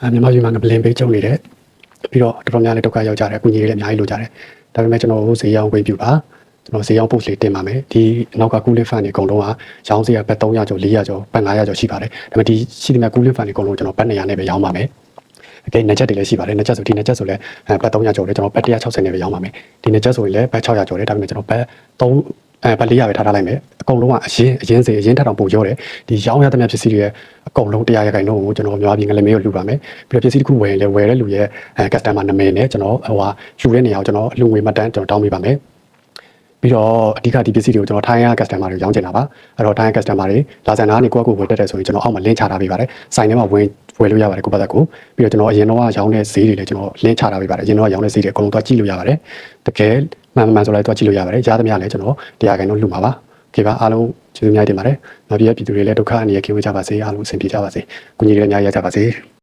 မြန်မာပြည်မှာငပလင်ပေးကျုံနေတယ်ပြီးတော့တော်တော်များများလည်းဒုက္ခရောက်ကြတယ်အကူအညီတွေလည်းအများကြီးလိုကြတယ်ဒါပေမဲ့ကျွန်တော်တို့ဈေးရောင်းခွင့်ပြုပါကျွန်တော်ဈေးရောင်း post လေးတင်ပါမယ်ဒီနောက်က cooling fan တွေအကုန်လုံးကရောင်းဈေးကဘတ်300ကျော်400ကျော်ဘတ်900ကျော်ရှိပါတယ်ဒါပေမဲ့ဒီရှိတဲ့ cooling fan တွေအကုန်လုံးကျွန်တော်ဘတ်200နဲ့ပဲရောင်းပါမယ်အကဲနှစ်ချက်တွေလည်းရှိပါတယ်နှစ်ချက်ဆိုဒီနှစ်ချက်ဆိုလည်းဘတ်300ကျော်တယ်ကျွန်တော်ဘတ်160နဲ့ပဲရောင်းပါမယ်ဒီနှစ်ချက်ဆိုရင်လည်းဘတ်600ကျော်တယ်ဒါပေမဲ့ကျွန်တော်ဘတ်3ဘတ်400ပဲထားလိုက်မယ်အကုန်လုံးကအရင်စေအရင်ထပ်တော့ပို့ရောတယ်ဒီရောင်းရတဲ့မြပစ္စည်းတွေရဲ့အကုန်လုံး100ရာခိုင်နှုန်းကိုကျွန်တော်မြန်မာပြည်ငလမေးကိုလှူပါမယ်ပြီးတော့ပစ္စည်းတစ်ခုဝယ်ရင်လည်းဝယ်တဲ့လူရဲ့ customer နာမည်နဲ့ကျွန်တော်ယူတဲ့နေရာကိုကျွန်တော်အလှူငွေမှတ်တမ်းကျွန်တော်တောင်းပေးပါမယ်ပြီးတော့အဓိကဒီပစ္စည်းတွေကိုကျွန်တော်ထိုင်းရ customer တွေရောင်းချင်တာပါအဲ့တော့ထိုင်း customer တွေလာစံနာကနေကိုယ့်အကူဝယ်တက်တယ်ဆိုရင်ကျွန်တော်အောက်မှာ link ချထားပေးပါတယ်ဆိုင်ထဲမှာဝယ်လို့ရပါတယ်ကိုယ့်ဘက်ကိုပြီးတော့ကျွန်တော်အရင်တော့ရောင်းတဲ့ဈေးတွေလည်းကျွန်တော် link ချထားပေးပါတယ်အရင်တော့ရောင်းတဲ့ဈေးတွေအကုန်လုံးသွားကြည့်လို့ရပါတယ်တကယ်မှန်ဆိုလိုက်သွားကြည့်လို့ရပါတယ်ရသမျှလည်းကျွန်တော်တရားခိုင်တော့လှူမှာပါโอเคပါအားလုံးကျေးဇူးများတင်ပါတယ်နောက်ပြည်သူတွေလည်းဒုက္ခအနေနဲ့ကင်းဝေးကြပါစေအားလုံးအဆင်ပြေကြပါစေကိုကြီးတွေလည်းအများကြီးရကြပါစေ